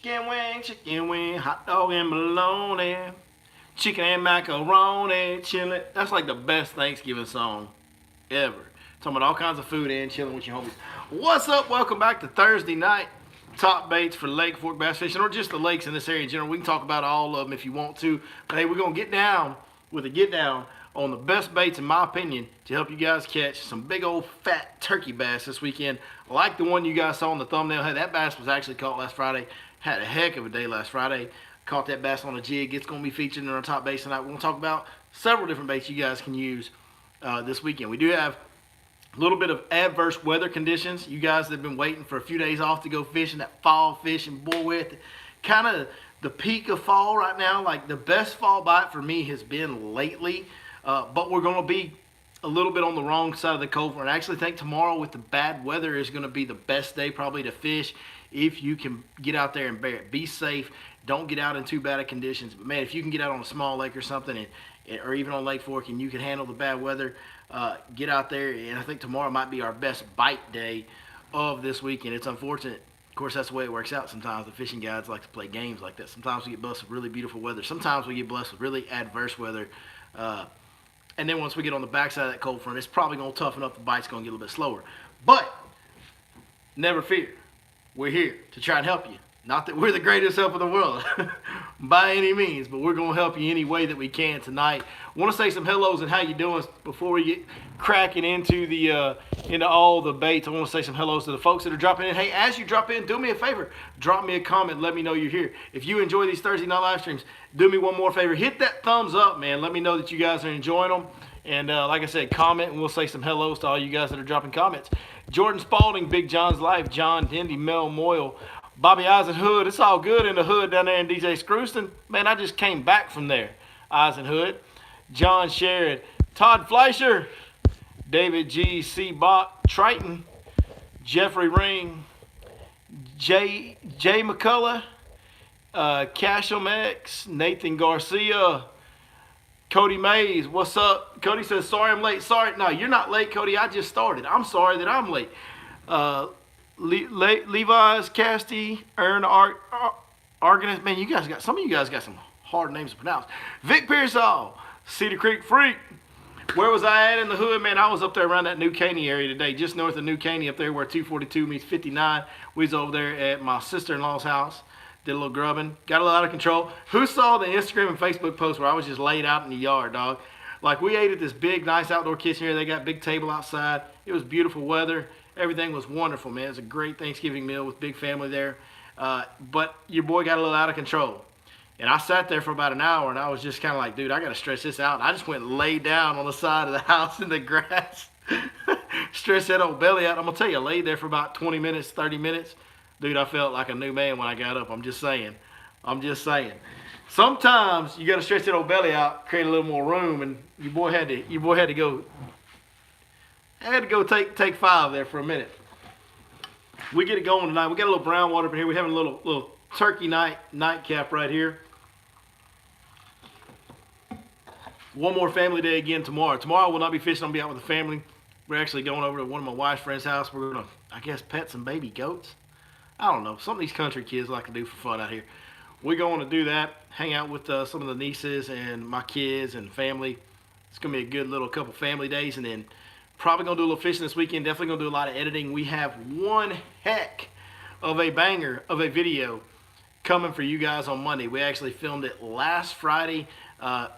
chicken wing, hot dog and bologna, chicken and macaroni, chilling. That's like the best Thanksgiving song ever. Talking about all kinds of food and chilling with your homies. What's up? Welcome back to Thursday night. Top baits for Lake Fork bass fishing, or just the lakes in this area in general. We can talk about all of them if you want to. But hey, we're going to get down with a get down on the best baits, in my opinion, to help you guys catch some big old fat turkey bass this weekend. Like the one you guys saw in the thumbnail. Hey, that bass was actually caught last Friday. Had a heck of a day last Friday. Caught that bass on a jig. It's going to be featured in our top baits tonight. We're going to talk about several different baits you guys can use this weekend. We do have a little bit of adverse weather conditions. You guys have been waiting for a few days off to go fishing, that fall fishing, boy, with kind of the peak of fall right now. Like the best fall bite for me has been lately, but we're going to be a little bit on the wrong side of the cold front. I actually think tomorrow with the bad weather is going to be the best day probably to fish if you can get out there and bear it. Be safe. Don't get out in too bad of conditions. But man, if you can get out on a small lake or something, or even on Lake Fork, and you can handle the bad weather, get out there. And I think tomorrow might be our best bite day of this weekend. It's unfortunate. Of course, that's the way it works out sometimes. The fishing guides like to play games like that. Sometimes we get blessed with really beautiful weather. Sometimes we get blessed with really adverse weather. And then once we get on the backside of that cold front, it's probably going to toughen up. The bite's going to get a little bit slower. But never fear. We're here to try and help you. Not that we're the greatest help in the world by any means, but we're going to help you any way that we can tonight. I want to say some hellos and how you doing before we get cracking into all the baits. I want to say some hellos to the folks that are dropping in. Hey, as you drop in, do me a favor. Drop me a comment. Let me know you're here. If you enjoy these Thursday night live streams, do me one more favor. Hit that thumbs up, man. Let me know that you guys are enjoying them. And like I said, comment, and we'll say some hellos to all you guys that are dropping comments. Jordan Spalding, Big John's Life, John Dendy, Mel Moyle, Bobby Eisenhood. It's all good in the hood down there in DJ Screwston. Man, I just came back from there. Eisenhood, John Sherrod, Todd Fleischer, David G. C. Bach, Triton, Jeffrey Ring, Jay McCullough, Casham X, Nathan Garcia, Cody Mays. What's up? Cody says, sorry I'm late. Sorry. No, you're not late, Cody. I just started. I'm sorry that I'm late. Levi's, Casty, Ern, Argonist. Man, some of you guys got some hard names to pronounce. Vic Pearsall, Cedar Creek Freak. Where was I at in the hood? Man, I was up there around that New Caney area today, just north of New Caney, up there where 242 meets 59. We was over there at my sister-in-law's house. Did a little grubbing. Got a little out of control. Who saw the Instagram and Facebook post where I was just laid out in the yard, dog? Like, we ate at this big, nice outdoor kitchen here. They got a big table outside. It was beautiful weather. Everything was wonderful, man. It was a great Thanksgiving meal with big family there. But your boy got a little out of control. And I sat there for about an hour, and I was just kind of like, dude, I got to stretch this out. And I just went and laid down on the side of the house in the grass. Stretch that old belly out. I'm going to tell you, I laid there for about 20 minutes, 30 minutes. Dude, I felt like a new man when I got up. I'm just saying. Sometimes you got to stretch that old belly out, create a little more room, and your boy had to go. I had to go take 5 there for a minute. We get it going tonight. We got a little brown water up in here. We're having a little turkey nightcap right here. One more family day again tomorrow. Tomorrow we'll not be fishing. I'll be out with the family. We're actually going over to one of my wife's friend's house. We're going to, I guess, pet some baby goats. I don't know. Some of these country kids like to do for fun out here. We're going to do that. Hang out with some of the nieces and my kids and family. It's going to be a good little couple family days, and then probably going to do a little fishing this weekend. Definitely going to do a lot of editing. We have one heck of a banger of a video coming for you guys on Monday. We actually filmed it last Friday.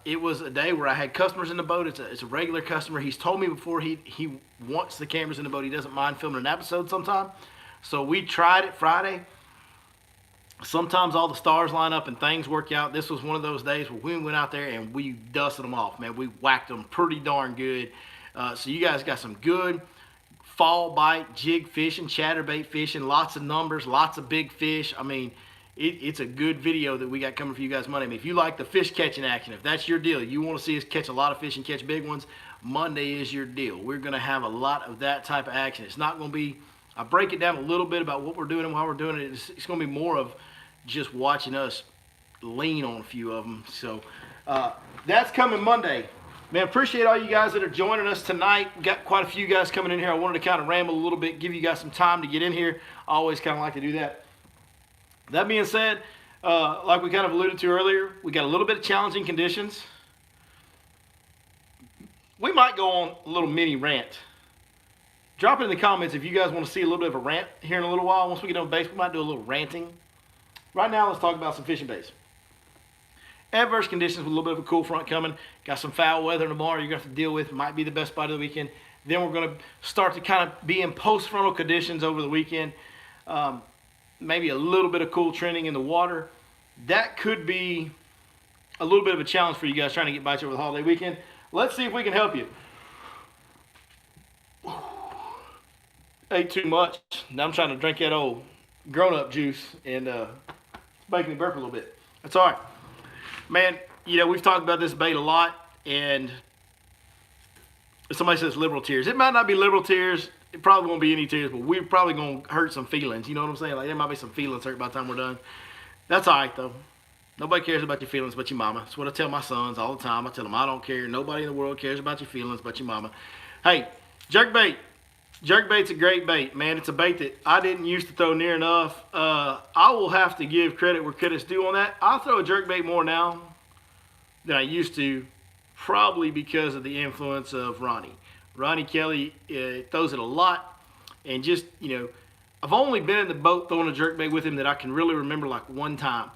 It was a day where I had customers in the boat. It's a regular customer. He's told me before he wants the cameras in the boat. He doesn't mind filming an episode sometime. So we tried it Friday. Sometimes all the stars line up and things work out. This was one of those days where we went out there and we dusted them off, man. We whacked them pretty darn good. So you guys got some good fall bite, jig fishing, chatterbait fishing, lots of numbers, lots of big fish. I mean, it's a good video that we got coming for you guys Monday. I mean, if you like the fish catching action, if that's your deal, you want to see us catch a lot of fish and catch big ones, Monday is your deal. We're going to have a lot of that type of action. It's not going to be, I break it down a little bit about what we're doing and why we're doing it. It's going to be more of just watching us lean on a few of them. So that's coming Monday. Man, appreciate all you guys that are joining us tonight. We got quite a few guys coming in here. I wanted to kind of ramble a little bit, give you guys some time to get in here. I always kind of like to do that. That being said, like we kind of alluded to earlier, we got a little bit of challenging conditions. We might go on a little mini rant. Drop it in the comments if you guys want to see a little bit of a rant here in a little while. Once we get on base, we might do a little ranting. Right now, let's talk about some fishing baits. Adverse conditions with a little bit of a cool front coming. Got some foul weather tomorrow you're going to have to deal with. Might be the best bite of the weekend. Then we're going to start to kind of be in post-frontal conditions over the weekend. Maybe a little bit of cool trending in the water. That could be a little bit of a challenge for you guys trying to get bites over the holiday weekend. Let's see if we can help you. Ate too much. Now I'm trying to drink that old grown-up juice, and it's making me burp a little bit. That's all right. Man, you know, we've talked about this bait a lot, and somebody says liberal tears. It might not be liberal tears. It probably won't be any tears, but we're probably going to hurt some feelings. You know what I'm saying? Like, there might be some feelings hurt by the time we're done. That's all right, though. Nobody cares about your feelings but your mama. That's what I tell my sons all the time. I tell them I don't care. Nobody in the world cares about your feelings but your mama. Hey, jerkbait. Jerkbait's a great bait, man. It's a bait that I didn't used to throw near enough. I will have to give credit where credit's due on that. I throw a jerkbait more now than I used to, probably because of the influence of Ronnie. Ronnie Kelly throws it a lot, and just, you know, I've only been in the boat throwing a jerkbait with him that I can really remember like one time.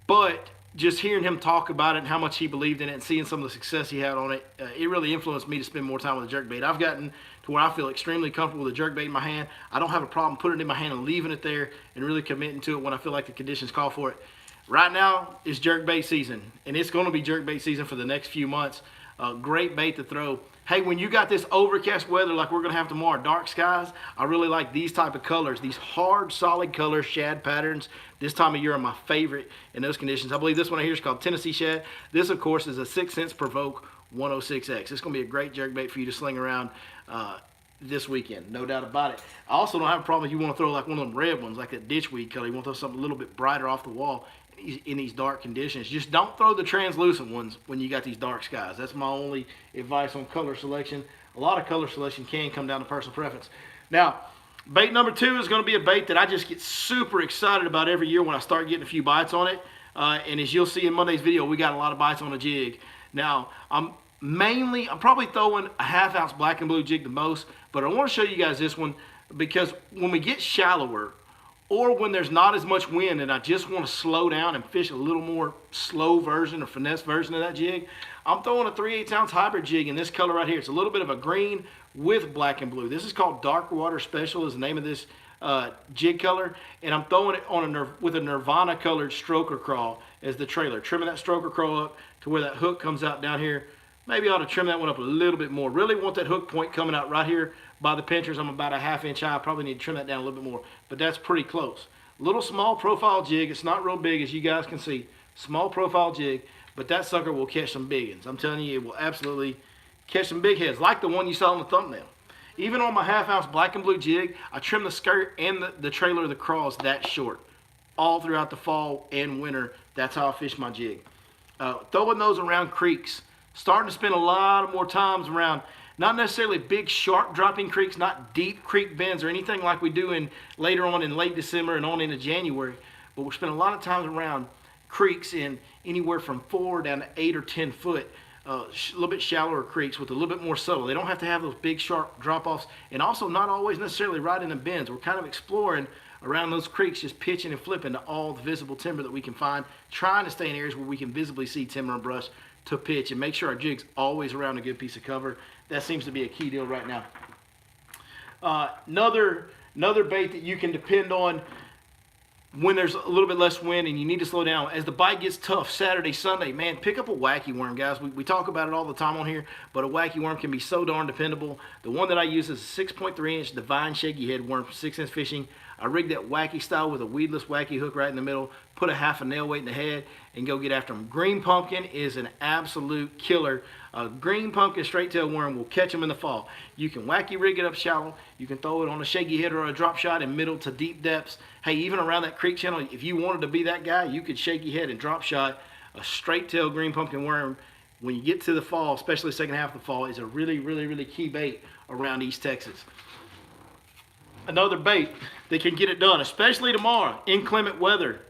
But just hearing him talk about it and how much he believed in it and seeing some of the success he had on it, it really influenced me to spend more time with the jerkbait. I've gotten to where I feel extremely comfortable with a jerkbait in my hand. I don't have a problem putting it in my hand and leaving it there and really committing to it when I feel like the conditions call for it. Right now is jerkbait season, and it's going to be jerkbait season for the next few months. Great bait to throw. Hey, when you got this overcast weather like we're going to have tomorrow, dark skies, I really like these type of colors. These hard, solid colors, shad patterns. This time of year are my favorite in those conditions. I believe this one here is called Tennessee Shad. This, of course, is a 6 cents Provoke 106X. It's going to be a great jerkbait for you to sling around this weekend, no doubt about it. I also don't have a problem if you want to throw like one of them red ones, like that ditchweed color. You want to throw something a little bit brighter off the wall in these dark conditions. Just don't throw the translucent ones when you got these dark skies. That's my only advice on color selection. A lot of color selection can come down to personal preference. Now, bait number 2 is going to be a bait that I just get super excited about every year when I start getting a few bites on it. And as you'll see in Monday's video, we got a lot of bites on a jig. Now, I'm probably throwing a 1/2 ounce black and blue jig the most, but I want to show you guys this one because when we get shallower, or when there's not as much wind and I just want to slow down and fish a little more slow version or finesse version of that jig, I'm throwing a 3/8 ounce hybrid jig in this color right here. It's a little bit of a green with black and blue. This is called Dark Water Special is the name of this jig color, and I'm throwing it on with a Nirvana colored stroker crawl as the trailer. Trimming that stroker crawl up to where that hook comes out down here. Maybe I ought to trim that one up a little bit more. Really want that hook point coming out right here by the pinchers. I'm about a 1/2 inch high. I probably need to trim that down a little bit more, but that's pretty close. Little small profile jig. It's not real big, as you guys can see. Small profile jig, but that sucker will catch some big ones. I'm telling you, it will absolutely catch some big heads, like the one you saw on the thumbnail. Even on my 1/2 ounce black and blue jig, I trim the skirt and the trailer of the crawls that short. All throughout the fall and winter, that's how I fish my jig. Throwing those around creeks. Starting to spend a lot of more times around, not necessarily big sharp dropping creeks, not deep creek bends or anything like we do later on in late December and on into January, but we're spending a lot of times around creeks in anywhere from 4 down to 8 or 10 foot, a little bit shallower creeks with a little bit more subtle. They don't have to have those big sharp drop-offs, and also not always necessarily right in the bends. We're kind of exploring around those creeks, just pitching and flipping to all the visible timber that we can find, trying to stay in areas where we can visibly see timber and brush to pitch and make sure our jig's always around a good piece of cover. That seems to be a key deal right now. Another bait that you can depend on when there's a little bit less wind and you need to slow down. As the bite gets tough Saturday, Sunday, man, pick up a wacky worm, guys. We talk about it all the time on here, but a wacky worm can be so darn dependable. The one that I use is a 6.3 inch Divine Shaky Head worm for 6 inch fishing. I rigged that wacky style with a weedless wacky hook right in the middle, put a 1/2 nail weight in the head, and go get after them. Green pumpkin is an absolute killer. A green pumpkin straight tail worm will catch them in the fall. You can wacky rig it up shallow. You can throw it on a shaky head or a drop shot in middle to deep depths. Hey, even around that creek channel, if you wanted to be that guy, you could shaky head and drop shot a straight tail green pumpkin worm. When you get to the fall, especially the second half of the fall, is a really, really, really key bait around East Texas. another bait that can get it done, especially tomorrow, inclement weather.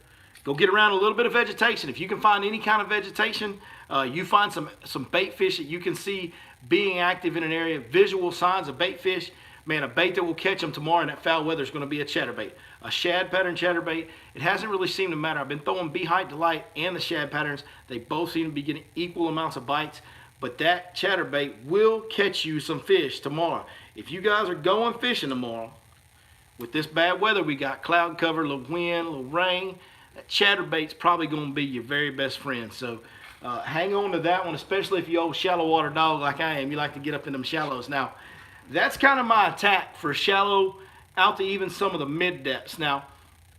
Go get around a little bit of vegetation. If you can find any kind of vegetation, you find some bait fish that you can see being active in an area, visual signs of bait fish. Man, a bait that will catch them tomorrow in that foul weather is going to be a chatterbait. A shad pattern chatterbait. It hasn't really seemed to matter. I've been throwing Beehite Delight and the shad patterns. They both seem to be getting equal amounts of bites. But that chatterbait will catch you some fish tomorrow. If you guys are going fishing tomorrow, with this bad weather we got, cloud cover, a little wind, a little rain, that chatterbait's probably going to be your very best friend. So hang on to that one, especially if you're old shallow water dog like I am. You like to get up in them shallows. Now, that's kind of my attack for shallow out to even some of the mid depths. Now,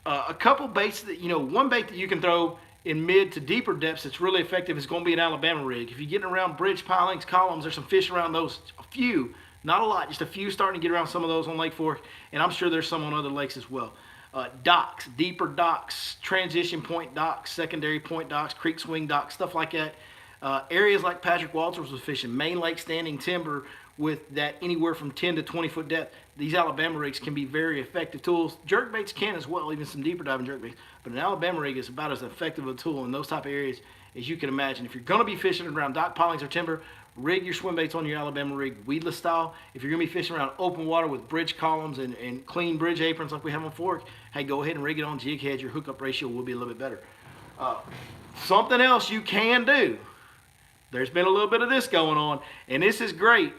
a couple baits that, one bait that you can throw in mid to deeper depths that's really effective is going to be an Alabama rig. If you're getting around bridge pilings, columns, there's some fish around those, a few, not a lot, just a few starting to get around some of those on Lake Fork, and I'm sure there's some on other lakes as well. Docks, deeper docks, transition point docks, secondary point docks, creek swing docks, stuff like that. Areas like Patrick Walters was fishing, main lake standing timber with that anywhere from 10 to 20 foot depth. These Alabama rigs can be very effective tools. Jerk baits can as well, even some deeper diving jerk baits. But an Alabama rig is about as effective a tool in those type of areas as you can imagine. If you're going to be fishing around dock pilings or timber, rig your swim baits on your Alabama rig, weedless style. If you're going to be fishing around open water with bridge columns and clean bridge aprons like we have on Fork, hey, go ahead and rig it on jig head. Your hookup ratio will be a little bit better. Something else you can do. There's been a little bit of this going on, and this is great.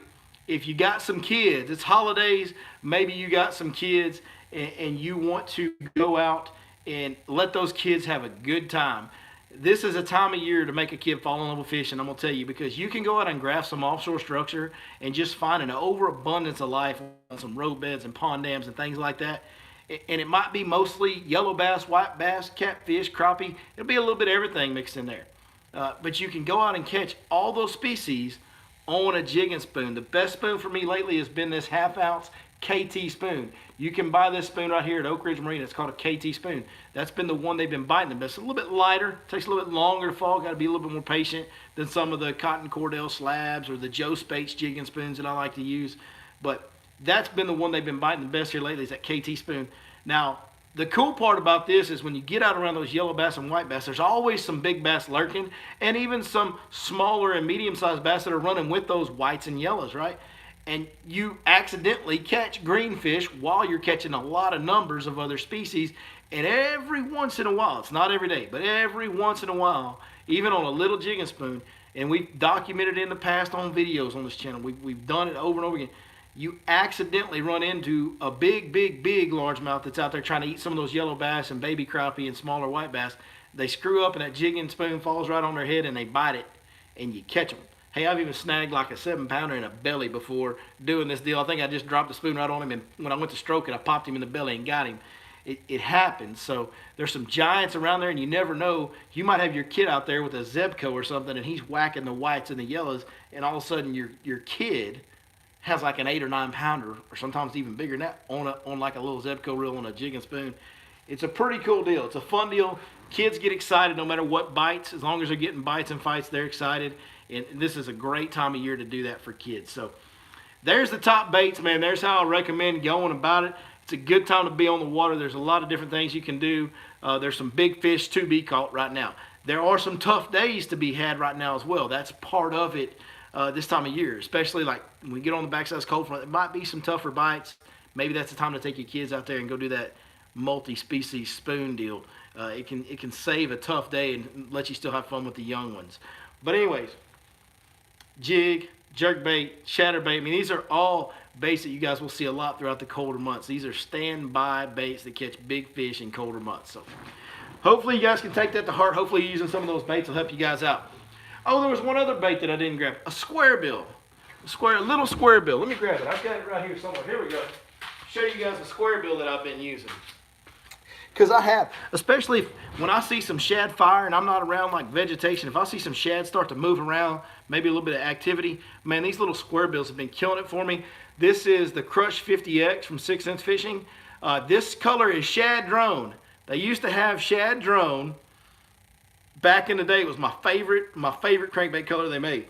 If you got some kids, it's holidays, maybe you got some kids and you want to go out and let those kids have a good time. This is a time of year to make a kid fall in love with fishing, I'm going to tell you, because you can go out and graph some offshore structure and just find an overabundance of life on some road beds and pond dams and things like that. And it might be mostly yellow bass, white bass, catfish, crappie. It'll be a little bit of everything mixed in there. But you can go out and catch all those species on a jigging spoon. The best spoon for me lately has been this 1/2 ounce KT spoon. You can buy this spoon right here at Oak Ridge Marine. It's called a KT spoon. That's been the one they've been biting the best. It's a little bit lighter. Takes a little bit longer to fall. Got to be a little bit more patient than some of the Cotton Cordell slabs or the Joe Spates jigging spoons that I like to use. But that's been the one they've been biting the best here lately is that KT spoon. Now, the cool part about this is when you get out around those yellow bass and white bass, there's always some big bass lurking and even some smaller and medium-sized bass that are running with those whites and yellows, right? And you accidentally catch greenfish while you're catching a lot of numbers of other species. And every once in a while, it's not every day, but every once in a while, even on a little jigging spoon, and we've documented it in the past on videos on this channel, we've done it over and over again, you accidentally run into a big largemouth that's out there trying to eat some of those yellow bass and baby crappie and smaller white bass. They screw up and that jigging spoon falls right on their head and they bite it and you catch them. Hey, I've even snagged like a 7-pounder in a belly before doing this deal. I think I just dropped the spoon right on him, and when I went to stroke it, I popped him in the belly and got him. It happens. So there's some giants around there, and you never know. You might have your kid out there with a Zebco or something, and he's whacking the whites and the yellows, and all of a sudden your kid has like an 8 or 9 pounder, or sometimes even bigger than that, on like a little Zebco reel on a jigging spoon. It's a pretty cool deal. It's a fun deal. Kids get excited no matter what bites. As long as they're getting bites and fights, they're excited. And this is a great time of year to do that for kids. So there's the top baits, man. There's how I recommend going about it. It's a good time to be on the water. There's a lot of different things you can do. There's some big fish to be caught right now. There are some tough days to be had right now as well. That's part of it this time of year, especially like when we get on the backside of this cold front. There might be some tougher bites. Maybe that's the time to take your kids out there and go do that multi-species spoon deal. It can save a tough day and let you still have fun with the young ones. But anyways, jig, jerkbait, chatterbait. I mean, these are all baits that you guys will see a lot throughout the colder months. These are standby baits that catch big fish in colder months. So hopefully you guys can take that to heart. Hopefully using some of those baits will help you guys out. Oh, there was one other bait that I didn't grab. A square bill. A little square bill. Let me grab it. I've got it right here somewhere. Here we go. Show you guys a square bill that I've been using. Because I have, especially when I see some shad fire and I'm not around like vegetation, if I see some shad start to move around, maybe a little bit of activity, man, these little square bills have been killing it for me. This is the Crush 50X from 6 Sense Fishing. This color is Shad Drone. They used to have Shad Drone. Back in the day, it was my favorite crankbait color they made.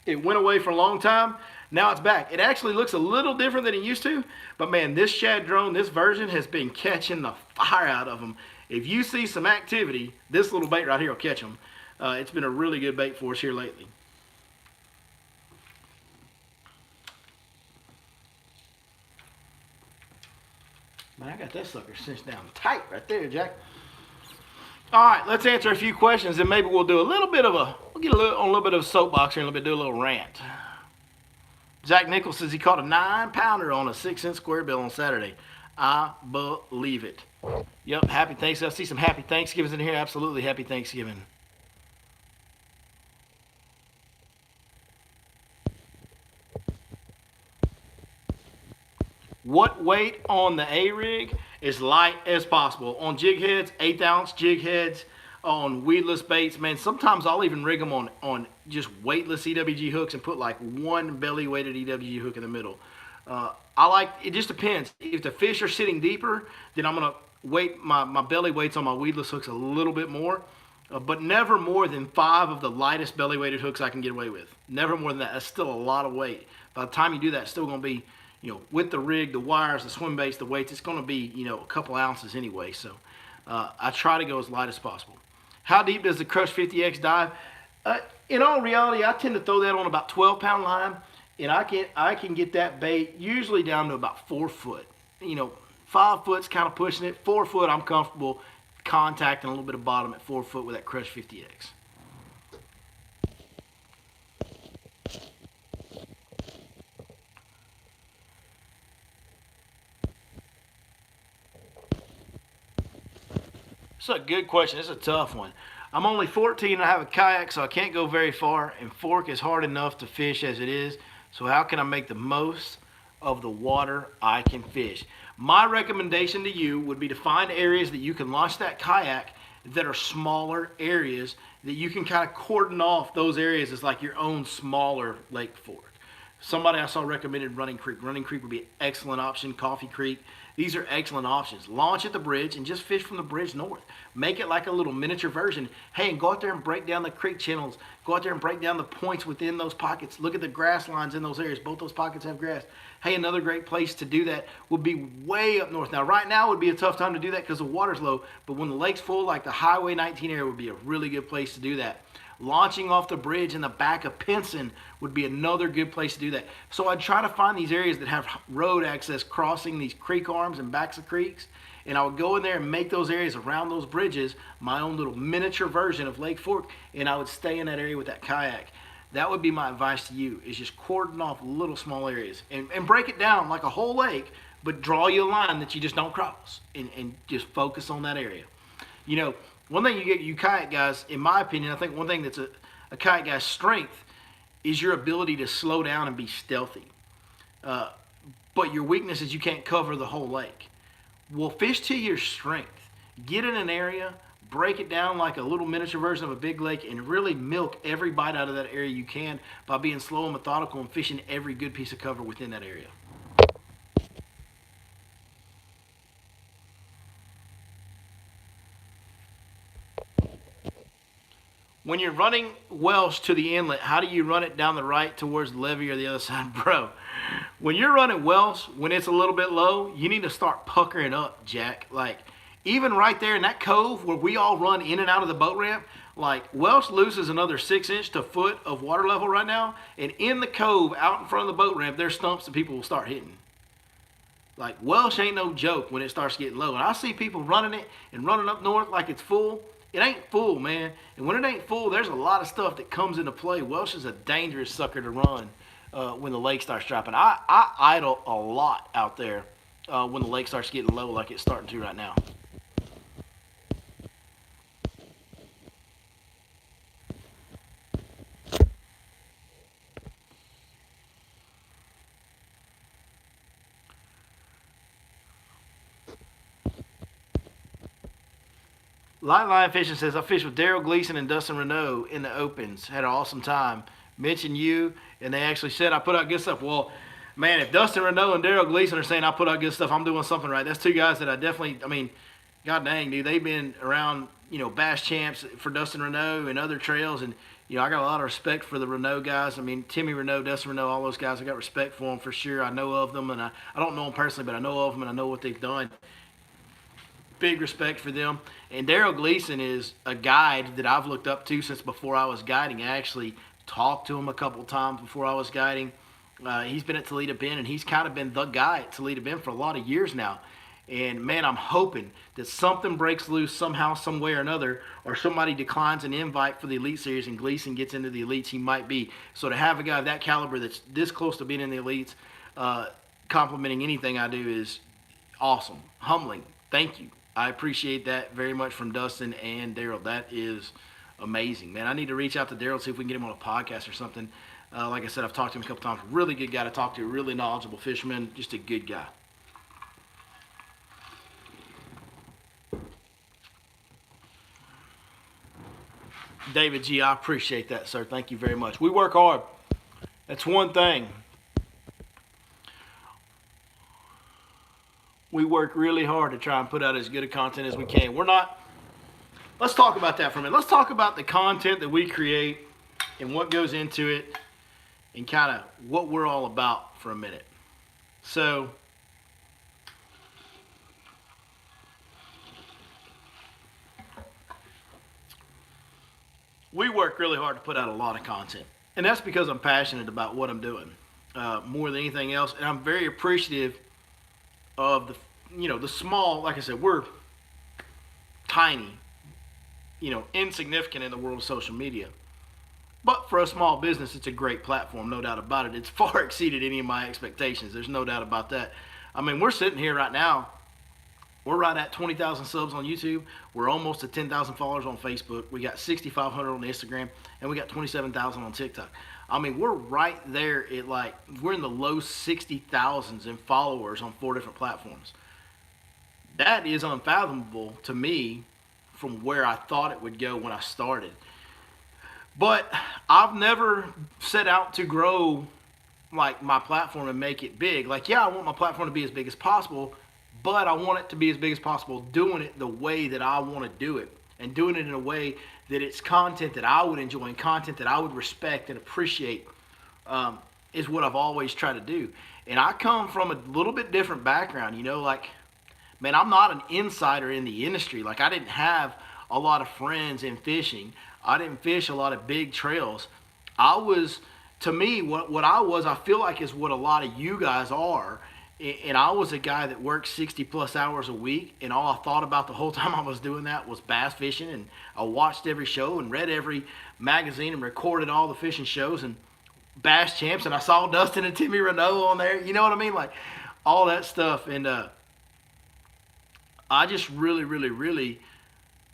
It went away for a long time. Now it's back. It actually looks a little different than it used to, but man, this Shad drone, this version has been catching the fire out of them. If you see some activity, this little bait right here will catch them. It's been a really good bait for us here lately. Man, I got that sucker cinched down tight right there, Jack. All right, let's answer a few questions, and maybe we'll do a little bit of we'll get a little bit of a soapbox here, and do a little rant. Zach Nichols says he caught a 9-pounder on a 6-inch square bill on Saturday. I believe it. Yep, happy Thanksgiving. I see some happy Thanksgivings in here. Absolutely happy Thanksgiving. What weight on the A-rig? As light as possible. On jig heads, 1/8 ounce jig heads. On weedless baits, man, sometimes I'll even rig them on just weightless EWG hooks and put like one belly weighted EWG hook in the middle. I like, it just depends. If the fish are sitting deeper, then I'm gonna weight my belly weights on my weedless hooks a little bit more, but never more than 5 of the lightest belly weighted hooks I can get away with. Never more than that. That's still a lot of weight. By the time you do that, it's still gonna be, with the rig, the wires, the swim baits, the weights, it's going to be, a couple ounces anyway. So I try to go as light as possible. How deep does the Crush 50X dive? In all reality, I tend to throw that on about 12-pound line, and I can get that bait usually down to about 4 foot. 5 foot's kind of pushing it. 4 foot, I'm comfortable contacting a little bit of bottom at 4 foot with that Crush 50X. It's a good question. It's a tough one. I'm only 14 and I have a kayak, so I can't go very far, and fork is hard enough to fish as it is. So how can I make the most of the water I can fish? My recommendation to you would be to find areas that you can launch that kayak that are smaller areas that you can kind of cordon off those areas as like your own smaller lake fork. Somebody I saw recommended Running Creek. Running Creek would be an excellent option. Coffee Creek. These are excellent options. Launch at the bridge and just fish from the bridge north. Make it like a little miniature version. Hey, and go out there and break down the creek channels. Go out there and break down the points within those pockets. Look at the grass lines in those areas. Both those pockets have grass. Hey, another great place to do that would be way up north. Now, right now would be a tough time to do that because the water's low, but when the lake's full, like the Highway 19 area would be a really good place to do that. Launching off the bridge in the back of Pinson would be another good place to do that. So I'd try to find these areas that have road access crossing these creek arms and backs of creeks, and I would go in there and make those areas around those bridges my own little miniature version of Lake Fork, and I would stay in that area with that kayak. That would be my advice to you, is just cordon off little small areas and break it down like a whole lake, but draw you a line that you just don't cross and just focus on that area. One thing you kayak guys, in my opinion, I think one thing that's a kayak guy's strength is your ability to slow down and be stealthy. But your weakness is you can't cover the whole lake. Well, fish to your strength. Get in an area, break it down like a little miniature version of a big lake, and really milk every bite out of that area you can by being slow and methodical and fishing every good piece of cover within that area. When you're running Welsh to the inlet, how do you run it down the right towards the levee or the other side? Bro, when you're running Welsh, when it's a little bit low, you need to start puckering up, Jack. Like, even right there in that cove where we all run in and out of the boat ramp, like, Welsh loses another 6 inch to foot of water level right now, and in the cove out in front of the boat ramp, there's stumps that people will start hitting. Like, Welsh ain't no joke when it starts getting low. And I see people running it and running up north like it's full. It ain't full, man. And when it ain't full, there's a lot of stuff that comes into play. Welsh is a dangerous sucker to run when the lake starts dropping. I idle a lot out there when the lake starts getting low like it's starting to right now. Light Line Fishing says, I fished with Daryl Gleason and Dustin Renault in the opens. Had an awesome time. Mentioned you, and they actually said I put out good stuff. Well, man, if Dustin Renault and Daryl Gleason are saying I put out good stuff, I'm doing something right. That's two guys that I definitely, god dang, dude, they've been around, bass champs for Dustin Renault and other trails, and, I got a lot of respect for the Renault guys. I mean, Timmy Renault, Dustin Renault, all those guys, I got respect for them for sure. I know of them, and I don't know them personally, but I know of them, and I know what they've done. Big respect for them. And Daryl Gleason is a guide that I've looked up to since before I was guiding. I actually talked to him a couple times before I was guiding. He's been at Toledo Bend, and he's kind of been the guy at Toledo Bend for a lot of years now. And, man, I'm hoping that something breaks loose somehow, some way or another, or somebody declines an invite for the Elite Series and Gleason gets into the Elites, he might be. So to have a guy of that caliber that's this close to being in the Elites, complimenting anything I do is awesome, humbling. Thank you. I appreciate that very much from Dustin and Daryl. That is amazing, man. I need to reach out to Daryl, see if we can get him on a podcast or something. Like I said, I've talked to him a couple times. Really good guy to talk to, really knowledgeable fisherman, just a good guy. David G., I appreciate that, sir. Thank you very much. We work hard. That's one thing. We work really hard to try and put out as good a content as we can. Let's talk about that for a minute. Let's talk about the content that we create and what goes into it and kind of what we're all about for a minute. So, we work really hard to put out a lot of content. And that's because I'm passionate about what I'm doing more than anything else. And I'm very appreciative of the small, like I said, we're tiny, insignificant in the world of social media. But for a small business, it's a great platform, no doubt about it. It's far exceeded any of my expectations. There's no doubt about that. I mean, we're sitting here right now. We're right at 20,000 subs on YouTube. We're almost at 10,000 followers on Facebook. We got 6,500 on Instagram, and we got 27,000 on TikTok. I mean, we're right there at we're in the low 60,000s in followers on 4 different platforms. That is unfathomable to me from where I thought it would go when I started. But I've never set out to grow my platform and make it big. I want my platform to be as big as possible, but I want it to be as big as possible doing it the way that I want to do it, and doing it in a way that it's content that I would enjoy and content that I would respect and appreciate is what I've always tried to do. And I come from a little bit different background, man, I'm not an insider in the industry. I didn't have a lot of friends in fishing. I didn't fish a lot of big trails. To me, what I feel like is what a lot of you guys are. And I was a guy that worked 60 plus hours a week, and all I thought about the whole time I was doing that was bass fishing. And I watched every show and read every magazine and recorded all the fishing shows and Bass Champs, and I saw Dustin and Timmy Renault on there. You know what I mean? All that stuff. And I just really, really, really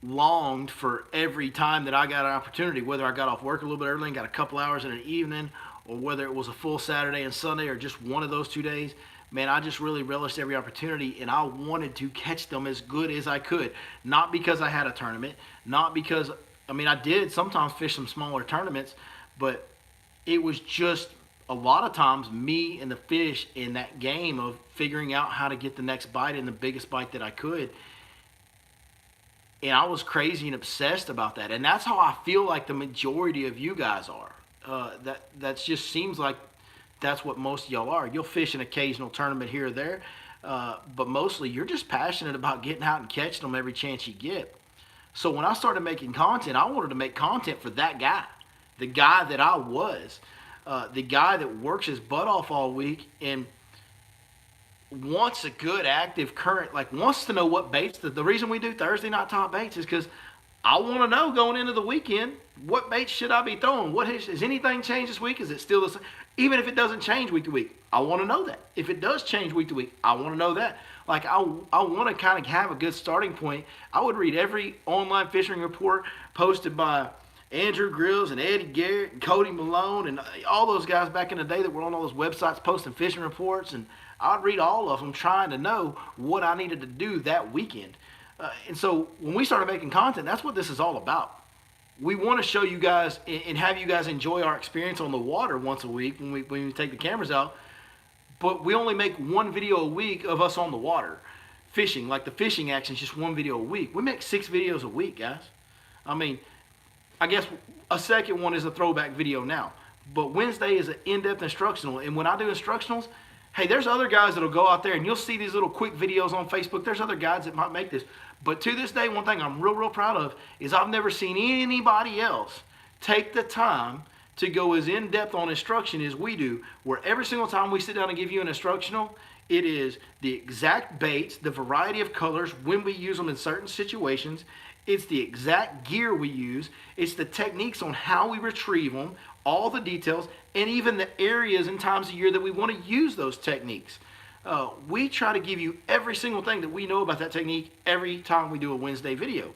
longed for every time that I got an opportunity, whether I got off work a little bit early and got a couple hours in the evening, or whether it was a full Saturday and Sunday or just one of those 2 days. Man, I just really relished every opportunity, and I wanted to catch them as good as I could. Not because I had a tournament, not because, I did sometimes fish some smaller tournaments, but it was just a lot of times me and the fish in that game of figuring out how to get the next bite and the biggest bite that I could. And I was crazy and obsessed about that. And that's how I feel like the majority of you guys are. That just seems like that's what most of y'all are. You'll fish an occasional tournament here or there, but mostly you're just passionate about getting out and catching them every chance you get. So when I started making content, I wanted to make content for that guy, the guy that I was, the guy that works his butt off all week and wants a good active current, wants to know what baits. The reason we do Thursday night top baits is because I want to know going into the weekend, what baits should I be throwing? Has anything changed this week? Is it still the same? Even if it doesn't change week to week, I want to know that. If it does change week to week, I want to know that. I want to kind of have a good starting point. I would read every online fishing report posted by Andrew Grills and Eddie Garrett and Cody Malone and all those guys back in the day that were on all those websites posting fishing reports. And I'd read all of them trying to know what I needed to do that weekend. And so when we started making content, that's what this is all about. We want to show you guys and have you guys enjoy our experience on the water once a week when we take the cameras out. But we only make one video a week of us on the water fishing. The fishing action is just one video a week. We make 6 videos a week, guys. I guess a second one is a throwback video now. But Wednesday is an in-depth instructional. And when I do instructionals, hey, there's other guys that'll go out there and you'll see these little quick videos on Facebook. There's other guys that might make this. But to this day, one thing I'm real proud of is I've never seen anybody else take the time to go as in-depth on instruction as we do, where every single time we sit down and give you an instructional, it is the exact baits, the variety of colors, when we use them in certain situations. It's the exact gear we use. It's the techniques on how we retrieve them, all the details, and even the areas and times of year that we want to use those techniques. We try to give you every single thing that we know about that technique every time we do a Wednesday video.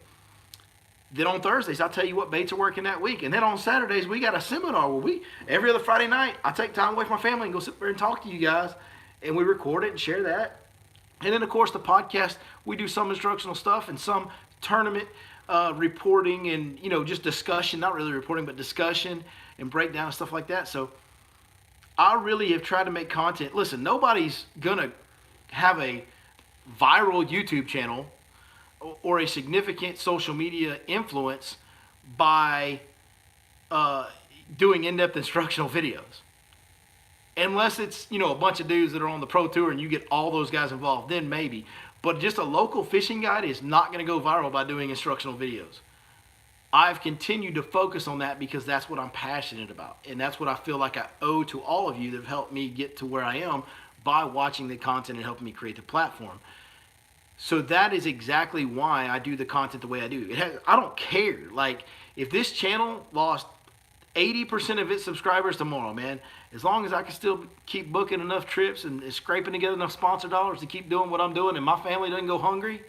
Then on Thursdays, I'll tell you what baits are working that week. And then on Saturdays, we got a seminar where every other Friday night, I take time away from my family and go sit there and talk to you guys. And we record it and share that. And then, of course, the podcast, we do some instructional stuff and some tournament reporting and, just discussion. Not really reporting, but discussion and breakdown and stuff like that. So I really have tried to make content. Listen, nobody's going to have a viral YouTube channel or a significant social media influence by doing in-depth instructional videos. Unless it's, a bunch of dudes that are on the pro tour and you get all those guys involved, then maybe. But just a local fishing guide is not going to go viral by doing instructional videos. I've continued to focus on that because that's what I'm passionate about. And that's what I feel like I owe to all of you that have helped me get to where I am by watching the content and helping me create the platform. So that is exactly why I do the content the way I do. I don't care. Like, if this channel lost 80% of its subscribers tomorrow, man, as long as I can still keep booking enough trips and scraping together enough sponsor dollars to keep doing what I'm doing and my family doesn't go hungry,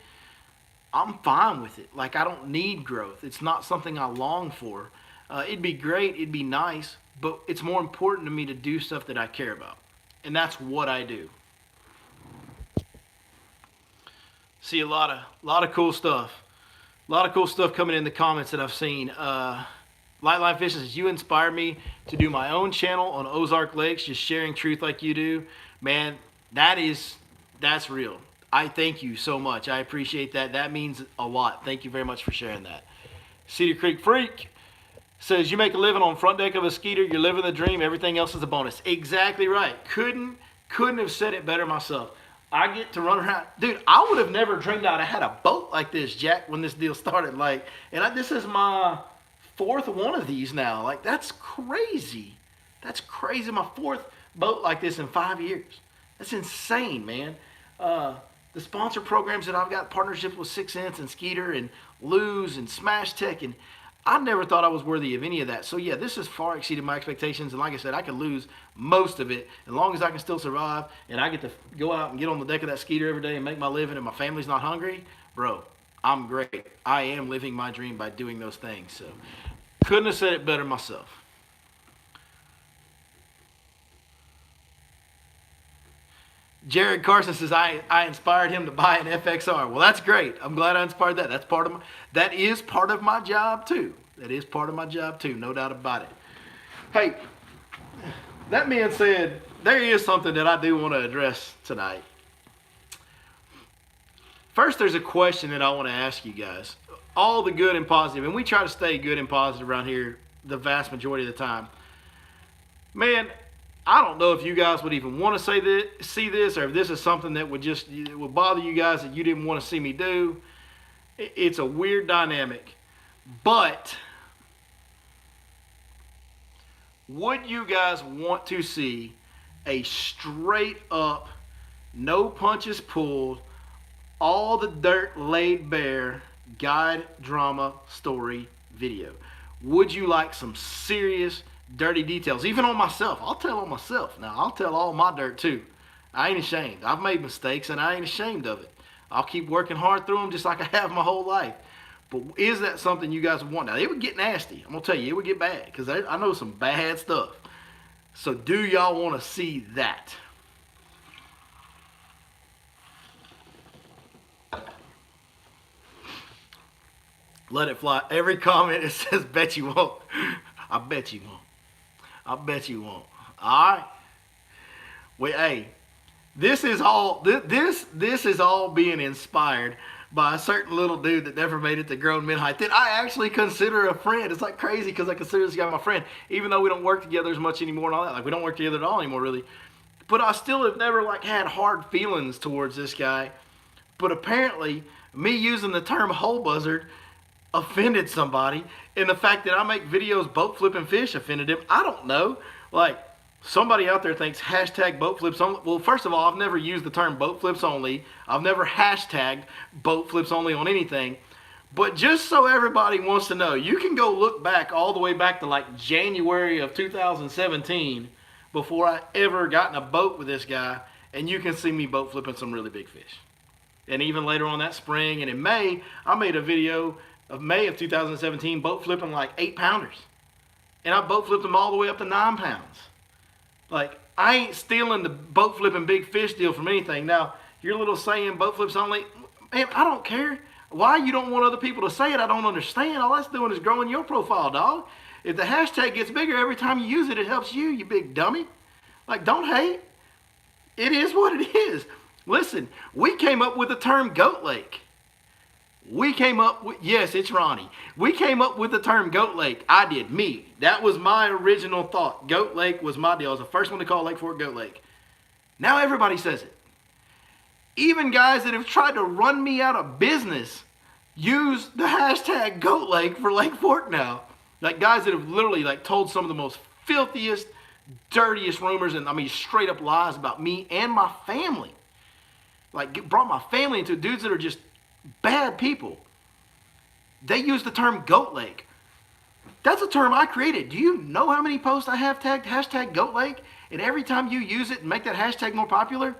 I'm fine with it. Like, I don't need growth. It's not something I long for. It'd be great. It'd be nice. But it's more important to me to do stuff that I care about. And that's what I do. See a lot of cool stuff. A lot of cool stuff coming in the comments that I've seen. Lightline Fishing says, you inspired me to do my own channel on Ozark Lakes, just sharing truth like you do. Man, that's real. I thank you so much. I appreciate that. That means a lot. Thank you very much for sharing that. Cedar Creek Freak says, you make a living on front deck of a Skeeter. You're living the dream. Everything else is a bonus. Exactly right. Couldn't have said it better myself. I get to run around. Dude, I would have never dreamed I'd have had a boat like this, Jack, when this deal started. This is my fourth one of these now. Like, that's crazy. That's crazy. My fourth boat like this in 5 years. That's insane, man. The sponsor programs that I've got, partnerships with 6 Cents and Skeeter and Lose and Smash Tech, and I never thought I was worthy of any of that. So yeah, this has far exceeded my expectations, and like I said, I could lose most of it as long as I can still survive and I get to go out and get on the deck of that Skeeter every day and make my living and my family's not hungry. Bro, I'm great. I am living my dream by doing those things. So couldn't have said it better myself. Jared Carson says, I inspired him to buy an FXR. Well, that's great. I'm glad I inspired that. That is part of my job too. That is part of my job too, no doubt about it. Hey, that being said, there is something that I do want to address tonight. First, there's a question that I want to ask you guys. All the good and positive, and we try to stay good and positive around here the vast majority of the time. Man, I don't know if you guys would even want to see this, or if this is something that would bother you guys that you didn't want to see me do. It's a weird dynamic. But would you guys want to see a straight up, no punches pulled, all the dirt laid bare guide drama story video? Would you like some serious dirty details, even on myself? I'll tell on myself. Now, I'll tell all my dirt too. I ain't ashamed. I've made mistakes and I ain't ashamed of it. I'll keep working hard through them just like I have my whole life. But is that something you guys would want? Now, it would get nasty. I'm going to tell you, it would get bad because I know some bad stuff. So do y'all want to see that? Let it fly. Every comment, it says, bet you won't. I bet you won't. I bet you won't. All right. Well, hey, this is all being inspired by a certain little dude that never made it to grown men height that I actually consider a friend. It's like crazy because I consider this guy my friend, even though we don't work together as much anymore and all that. Like we don't work together at all anymore, really. But I still have never like had hard feelings towards this guy. But apparently, me using the term hole buzzard offended somebody, and the fact that I make videos boat flipping fish offended him. I don't know. Like, somebody out there thinks hashtag boat flips only. Well, first of all, I've never used the term boat flips only. I've never hashtagged boat flips only on anything. But just so everybody wants to know, you can go look back all the way back to like January of 2017 before I ever got in a boat with this guy, and you can see me boat flipping some really big fish. And even later on that spring and in May, I made a video of May of 2017 boat flipping like 8-pounders. And I boat flipped them all the way up to 9 pounds. Like, I ain't stealing the boat flipping big fish deal from anything. Now, your little saying boat flips only, man, I don't care. Why you don't want other people to say it, I don't understand. All that's doing is growing your profile, dog. If the hashtag gets bigger every time you use it, it helps you, you big dummy. Like, don't hate. It is what it is. Listen, we came up with the term goat lake. We came up with, yes, it's Ronnie. We came up with the term goat lake. I did, me. That was my original thought. Goat lake was my deal. I was the first one to call Lake Fork Goat Lake. Now everybody says it. Even guys that have tried to run me out of business use the hashtag goat lake for Lake Fork now. Like guys that have literally like told some of the most filthiest, dirtiest rumors and I mean straight up lies about me and my family. Like brought my family into dudes that are just bad people. They use the term goat lake. That's a term I created. Do you know how many posts I have tagged hashtag goat lake? And every time you use it and make that hashtag more popular,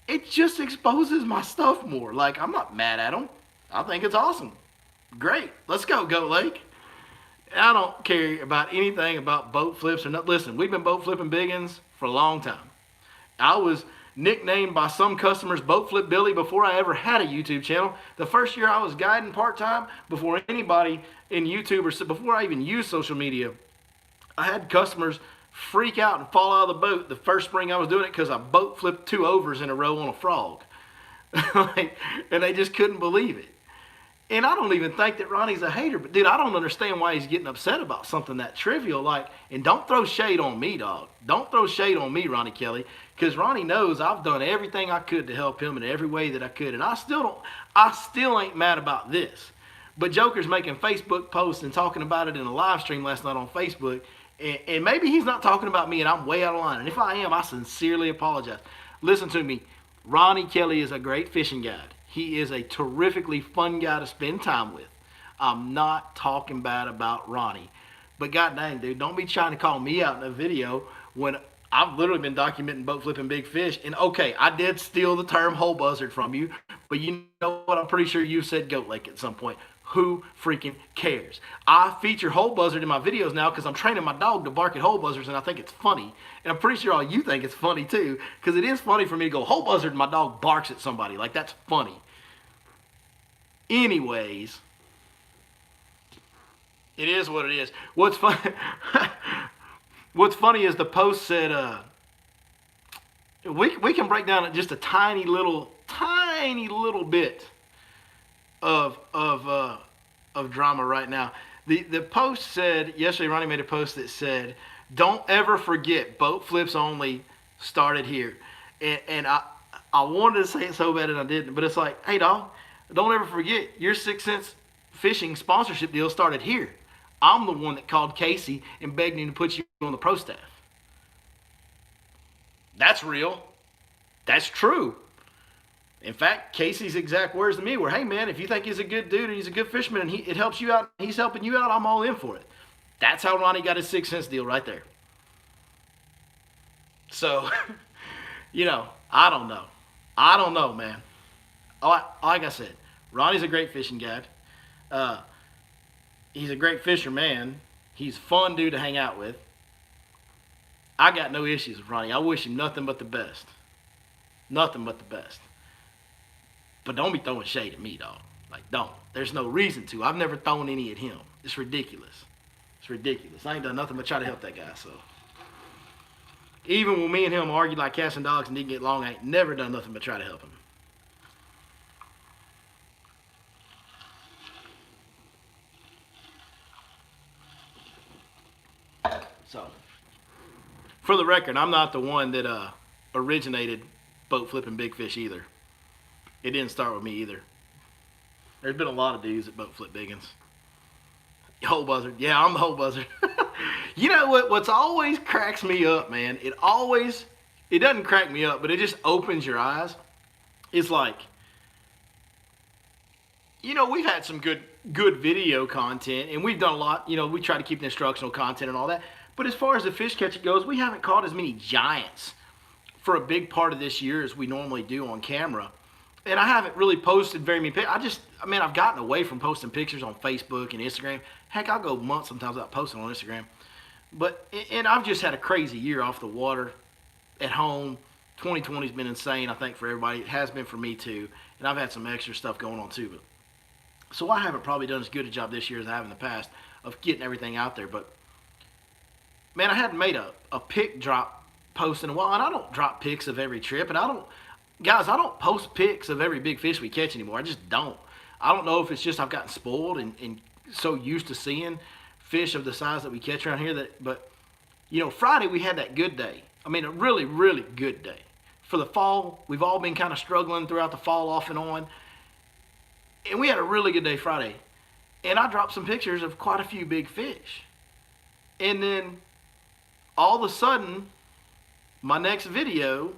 it just exposes my stuff more. Like, I'm not mad at them. I think it's awesome. Great. Let's go, Goat Lake. I don't care about anything about boat flips or not. Listen, we've been boat flipping biggins for a long time. I was nicknamed by some customers Boat Flip Billy before I ever had a YouTube channel. The first year I was guiding part-time, before anybody in YouTube or before I even used social media, I had customers freak out and fall out of the boat the first spring I was doing it because I boat flipped 2 overs in a row on a frog. And they just couldn't believe it. And I don't even think that Ronnie's a hater, but dude, I don't understand why he's getting upset about something that trivial. Like, and don't throw shade on me, dog. Don't throw shade on me, Ronnie Kelly, because Ronnie knows I've done everything I could to help him in every way that I could, and I still ain't mad about this. But Joker's making Facebook posts and talking about it in a live stream last night on Facebook, and maybe he's not talking about me, and I'm way out of line. And if I am, I sincerely apologize. Listen to me. Ronnie Kelly is a great fishing guide. He is a terrifically fun guy to spend time with. I'm not talking bad about Ronnie. But god dang, dude, don't be trying to call me out in a video when I've literally been documenting boat flipping big fish. And okay, I did steal the term hole buzzard from you, but you know what? I'm pretty sure you said goat lake at some point. Who freaking cares? I feature hole buzzard in my videos now because I'm training my dog to bark at hole buzzards, and I think it's funny. And I'm pretty sure all you think it's funny too, because it is funny for me to go hole buzzard and my dog barks at somebody. Like, that's funny. Anyways, it is what it is. What's funny is the post said, we can break down just a tiny little bit of drama right now. The post said, yesterday Ronnie made a post that said, don't ever forget, boat flips only started here. And I wanted to say it so bad and I didn't, but it's like, hey dog, don't ever forget, your 6 Cents fishing sponsorship deal started here. I'm the one that called Casey and begged him to put you on the pro staff. That's real. That's true. In fact, Casey's exact words to me were, hey man, if you think he's a good dude and he's a good fisherman and it helps you out, he's helping you out, I'm all in for it. That's how Ronnie got his 6 Cents deal right there. So, you know, I don't know. I don't know, man. Like I said, Ronnie's a great fishing guide. He's a great fisherman. He's a fun dude to hang out with. I got no issues with Ronnie. I wish him nothing but the best. Nothing but the best. But don't be throwing shade at me, dog. Like, don't. There's no reason to. I've never thrown any at him. It's ridiculous. It's ridiculous. I ain't done nothing but try to help that guy, so. Even when me and him argued like cats and dogs and didn't get along, I ain't never done nothing but try to help him. So, for the record, I'm not the one that originated boat flipping big fish either. It didn't start with me either. There's been a lot of dudes that boat flip big ones. Hole buzzard. Yeah, I'm the hole buzzard. You know what's always cracks me up, man? It doesn't crack me up, but it just opens your eyes. It's like, we've had some good video content, and we've done a lot. We try to keep the instructional content and all that. But as far as the fish catching goes, we haven't caught as many giants for a big part of this year as we normally do on camera. And I haven't really posted very many pictures. I've gotten away from posting pictures on Facebook and Instagram. Heck, I'll go months sometimes without posting on Instagram. And I've just had a crazy year off the water at home. 2020's been insane, I think, for everybody. It has been for me, too. And I've had some extra stuff going on, too. So I haven't probably done as good a job this year as I have in the past of getting everything out there. But, man, I hadn't made a pic drop post in a while. And I don't drop pics of every trip. And I don't post pics of every big fish we catch anymore. I just don't. I don't know if it's just I've gotten spoiled and so used to seeing fish of the size that we catch around here. But Friday we had that good day. A really, really good day. For the fall, we've all been kind of struggling throughout the fall off and on. And we had a really good day Friday. And I dropped some pictures of quite a few big fish. And then all of a sudden, my next video,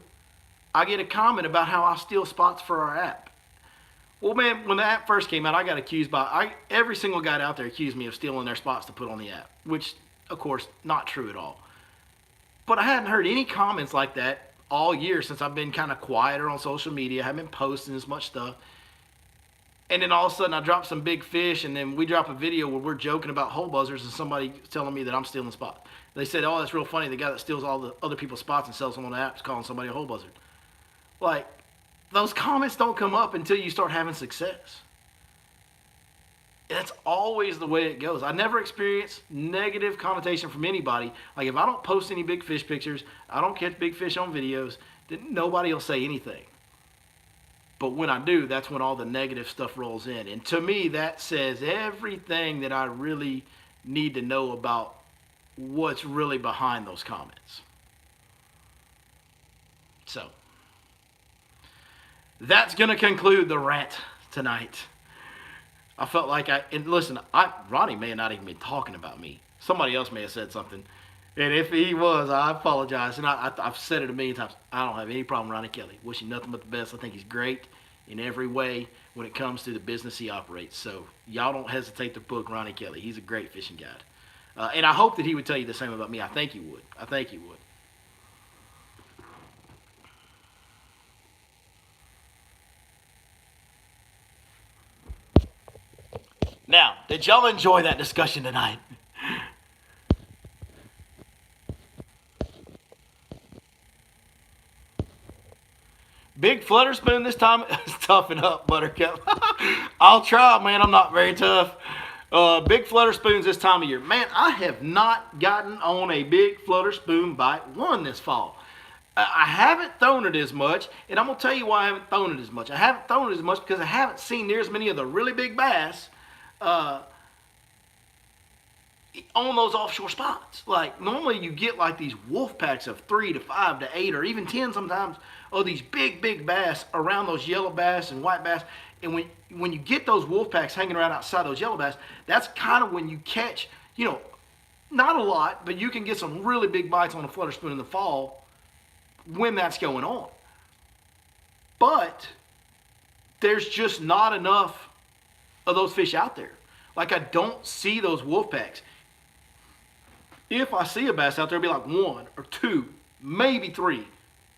I get a comment about how I steal spots for our app. Well, man, when the app first came out, I got accused every single guy out there accused me of stealing their spots to put on the app, which, of course, not true at all. But I hadn't heard any comments like that all year since I've been kind of quieter on social media. I haven't been posting as much stuff. And then all of a sudden I drop some big fish, and then we drop a video where we're joking about hole buzzers, and somebody telling me that I'm stealing spots. They said, oh, that's real funny. The guy that steals all the other people's spots and sells them on the app is calling somebody a hole buzzard. Like, those comments don't come up until you start having success. That's always the way it goes. I never experience negative connotation from anybody. Like, if I don't post any big fish pictures, I don't catch big fish on videos, then nobody will say anything. But when I do, that's when all the negative stuff rolls in. And to me, that says everything that I really need to know about what's really behind those comments. So, that's going to conclude the rant tonight. I felt like Ronnie may have not even been talking about me. Somebody else may have said something. And if he was, I apologize. And I've said it a million times. I don't have any problem with Ronnie Kelly. Wish him nothing but the best. I think he's great in every way when it comes to the business he operates. So y'all don't hesitate to book Ronnie Kelly. He's a great fishing guide. And I hope that he would tell you the same about me. I think he would. Now, did y'all enjoy that discussion tonight? Big flutter spoon this time. Toughen up, Buttercup. I'll try, man. I'm not very tough. Big flutter spoons this time of year. Man, I have not gotten on a big flutter spoon bite one this fall. I haven't thrown it as much, and I'm going to tell you why I haven't thrown it as much. I haven't thrown it as much because I haven't seen near as many of the really big bass on those offshore spots. Like, normally you get like these wolf packs of 3 to 5 to 8 or even 10 sometimes of these big bass around those yellow bass and white bass. And when you get those wolf packs hanging around outside those yellow bass, that's kind of when you catch, not a lot, but you can get some really big bites on a flutter spoon in the fall when that's going on. But there's just not enough of those fish out there. Like, I don't see those wolf packs. If I see a bass out there, it'll be like 1 or 2, maybe 3.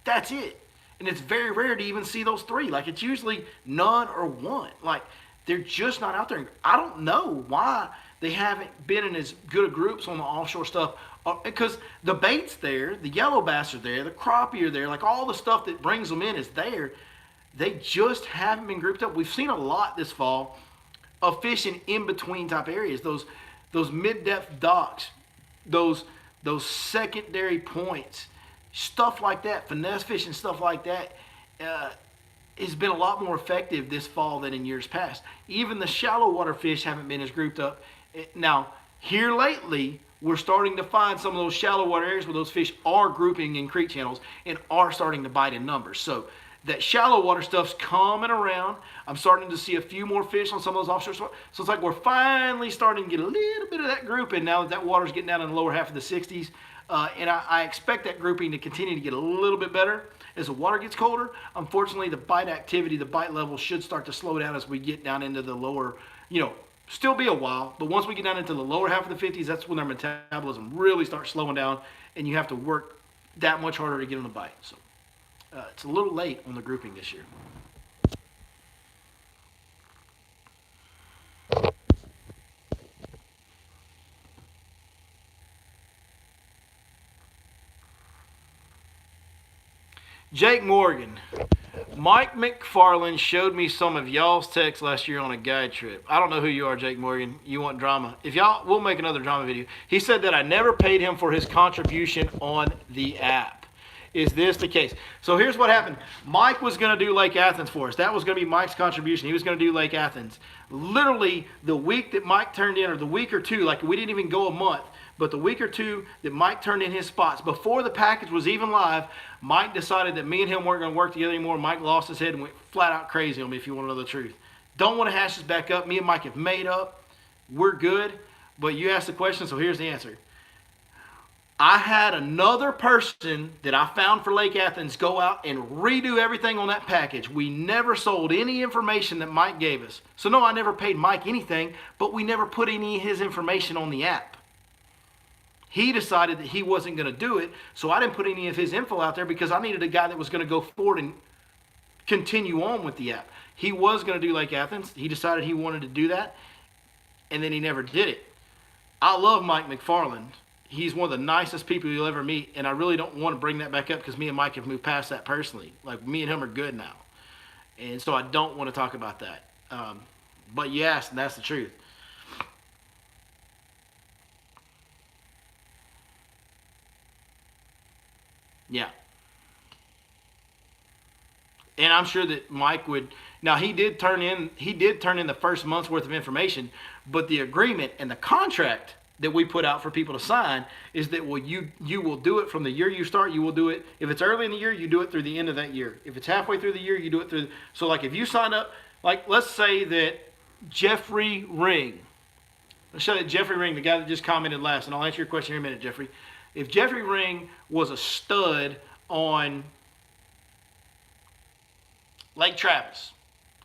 That's it. And it's very rare to even see those 3. Like, it's usually none or 1. Like, they're just not out there. I don't know why they haven't been in as good of groups on the offshore stuff. Because the bait's there, the yellow bass are there, the crappie are there. Like, all the stuff that brings them in is there. They just haven't been grouped up. We've seen a lot this fall of fishing in between type areas. Those mid-depth docks, those secondary points, stuff like that, finesse fishing, stuff like that, has been a lot more effective this fall than in years past. Even the shallow water fish haven't been as grouped up. Now, Here lately, we're starting to find some of those shallow water areas where those fish are grouping in creek channels and are starting to bite in numbers. So that shallow water stuff's coming around. I'm starting to see a few more fish on some of those offshore spots. So it's like we're finally starting to get a little bit of that grouping now that that water's getting down in the lower half of the 60s. And I expect that grouping to continue to get a little bit better as the water gets colder. Unfortunately, the bite activity, the bite level should start to slow down as we get down into the lower, still be a while, but once we get down into the lower half of the 50s, that's when their metabolism really starts slowing down, and you have to work that much harder to get them to bite. So it's a little late on the grouping this year. Jake Morgan. Mike McFarland showed me some of y'all's texts last year on a guide trip. I don't know who you are, Jake Morgan. You want drama. If y'all, we'll make another drama video. He said that I never paid him for his contribution on the app. Is this the case? So here's what happened. Mike was going to do Lake Athens for us. That was going to be Mike's contribution. He was going to do Lake Athens. Literally, the week that Mike turned in, or the week or two, like we didn't even go a month, but the week or two that Mike turned in his spots, before the package was even live, Mike decided that me and him weren't going to work together anymore. Mike lost his head and went flat out crazy on me, if you want to know the truth. Don't want to hash this back up. Me and Mike have made up. We're good. But you asked the question, so here's the answer. I had another person that I found for Lake Athens go out and redo everything on that package. We never sold any information that Mike gave us. So no, I never paid Mike anything, but we never put any of his information on the app. He decided that he wasn't going to do it, so I didn't put any of his info out there because I needed a guy that was going to go forward and continue on with the app. He was going to do Lake Athens. He decided he wanted to do that, and then he never did it. I love Mike McFarland. He's one of the nicest people you'll ever meet, and I really don't want to bring that back up because me and Mike have moved past that personally. Like, me and him are good now, and so I don't want to talk about that. But you asked, and that's the truth. Yeah. And I'm sure that Mike would. Now, he did turn in the first month's worth of information, but the agreement and the contract that we put out for people to sign is that you will do it from the year you start. You will do it if it's early in the year, you do it through the end of that year. If it's halfway through the year, you do it through. So like if you sign up, like let's say that Jeffrey Ring. Let's say that Jeffrey Ring, the guy that just commented last, and I'll answer your question here in a minute, Jeffrey. If Jeffrey Ring was a stud on Lake Travis,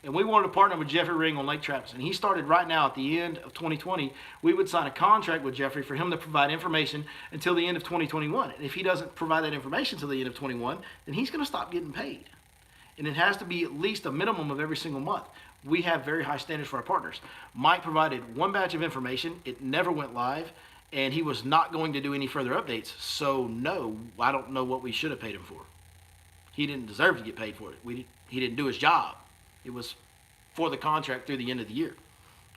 and we wanted to partner with Jeffrey Ring on Lake Travis, and he started right now at the end of 2020, we would sign a contract with Jeffrey for him to provide information until the end of 2021. And if he doesn't provide that information until the end of 21, then he's going to stop getting paid. And it has to be at least a minimum of every single month. We have very high standards for our partners. Mike provided one batch of information. It never went live. And he was not going to do any further updates. So, no, I don't know what we should have paid him for. He didn't deserve to get paid for it. He didn't do his job. It was for the contract through the end of the year.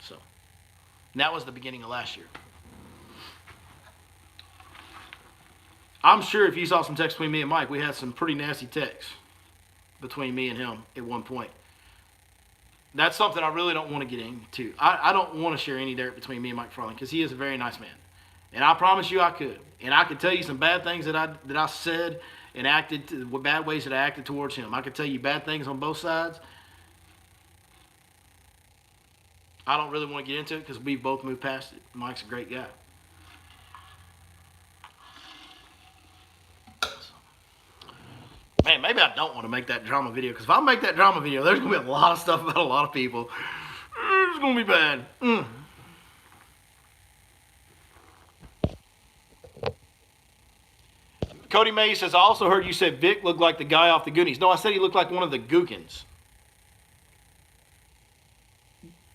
So, and that was the beginning of last year. I'm sure if you saw some text between me and Mike, we had some pretty nasty texts between me and him at one point. That's something I really don't want to get into. I don't want to share any dirt between me and Mike Farland because he is a very nice man. And I promise you I could. And I could tell you some bad things that I said and acted, bad ways that I acted towards him. I could tell you bad things on both sides. I don't really want to get into it because we both moved past it. Mike's a great guy. Man, maybe I don't want to make that drama video because if I make that drama video, there's going to be a lot of stuff about a lot of people. It's going to be bad. Cody May says, I also heard you said Vic looked like the guy off the Goonies. No, I said he looked like one of the Gookins.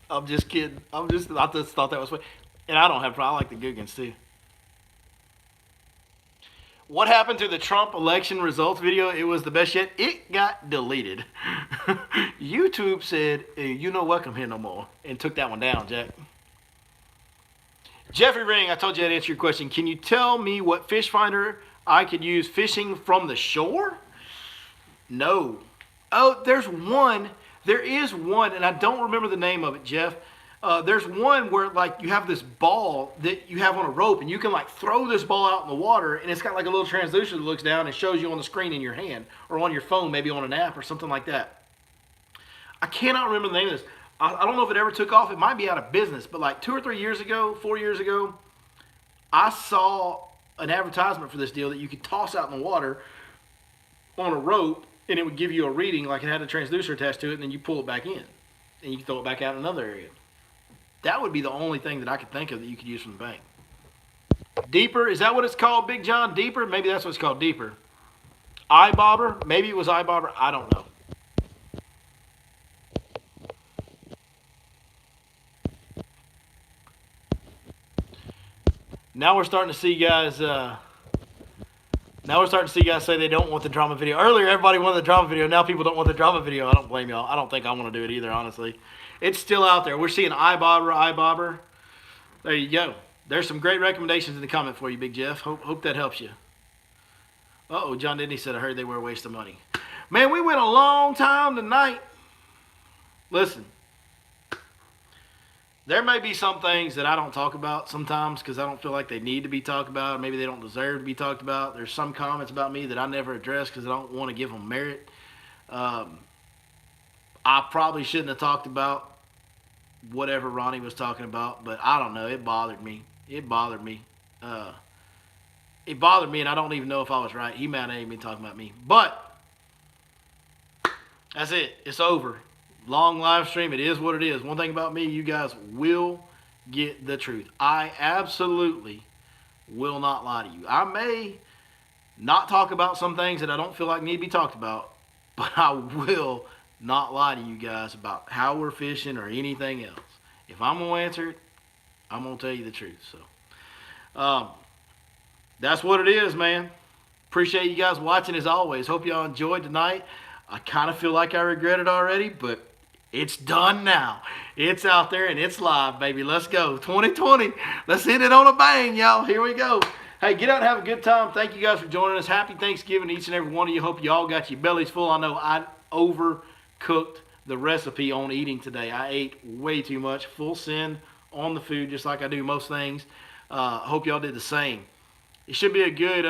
I'm just kidding. I just thought that was funny. And I don't have a problem. I like the Googans too. What happened to the Trump election results video? It was the best yet. It got deleted. YouTube said, you no welcome here no more. And took that one down, Jack. Jeffrey Ring, I told you I'd answer your question. Can you tell me what fish finder I could use fishing from the shore? No. Oh, there's one. There is one, and I don't remember the name of it, Jeff. There's one where like you have this ball that you have on a rope, and you can like throw this ball out in the water, and it's got like a little transducer that looks down and shows you on the screen in your hand or on your phone, maybe on an app or something like that. I cannot remember the name of this. I don't know if it ever took off. It might be out of business, but like 2 or 3 years ago, 4 years ago, I saw an advertisement for this deal that you could toss out in the water on a rope, and it would give you a reading, like it had a transducer attached to it, and then you pull it back in, and you can throw it back out in another area. That would be the only thing that I could think of that you could use from the bank. Deeper, is that what it's called, Big John? Deeper? Maybe that's what it's called, Deeper. iBobber, maybe it was iBobber, I don't know. Now we're starting to see guys. Now we're starting to see guys say they don't want the drama video. Earlier, everybody wanted the drama video. Now people don't want the drama video. I don't blame y'all. I don't think I want to do it either, honestly. It's still out there. We're seeing iBobber. There you go. There's some great recommendations in the comment for you, Big Jeff. Hope that helps you. Uh-oh, John Didney said, I heard they were a waste of money. Man, we went a long time tonight. Listen. There may be some things that I don't talk about sometimes because I don't feel like they need to be talked about. Maybe they don't deserve to be talked about. There's some comments about me that I never address because I don't want to give them merit. I probably shouldn't have talked about whatever Ronnie was talking about, but I don't know. It bothered me. It bothered me, and I don't even know if I was right. He might not even be talking about me. But that's it. It's over. Long live stream. It is what it is. One thing about me, you guys will get the truth. I absolutely will not lie to you. I may not talk about some things that I don't feel like need to be talked about, but I will not lie to you guys about how we're fishing or anything else. If I'm going to answer it, I'm going to tell you the truth. So, that's what it is, man. Appreciate you guys watching as always. Hope y'all enjoyed tonight. I kind of feel like I regret it already, but it's done now. It's out there and it's live, baby. Let's go. 2020. Let's hit it on a bang, y'all. Here we go. Hey, get out and have a good time. Thank you guys for joining us. Happy Thanksgiving to each and every one of you. Hope you all got your bellies full. I know I overcooked the recipe on eating today. I ate way too much. Full send on the food, just like I do most things. Hope y'all did the same. It should be a good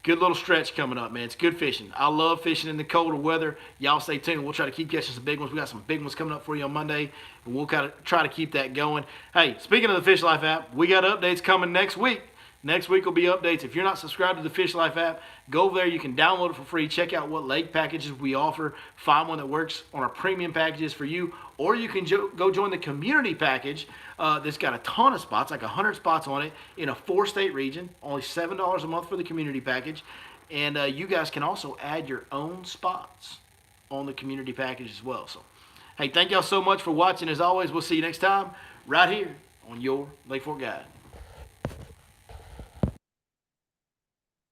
little stretch coming up, man. It's good fishing. I love fishing in the colder weather. Y'all stay tuned. We'll try to keep catching some big ones. We got some big ones coming up for you on Monday, and we'll kind of try to keep that going. Hey, speaking of the Fish Life app, we got updates coming next week. Next week will be updates. If you're not subscribed to the Fish Life app, go over there. You can download it for free. Check out what lake packages we offer. Find one that works on our premium packages for you. Or you can go join the community package that's got a ton of spots, like 100 spots on it, in a 4-state region. Only $7 a month for the community package. And you guys can also add your own spots on the community package as well. So, hey, thank y'all so much for watching. As always, we'll see you next time right here on your Lake Fork Guide.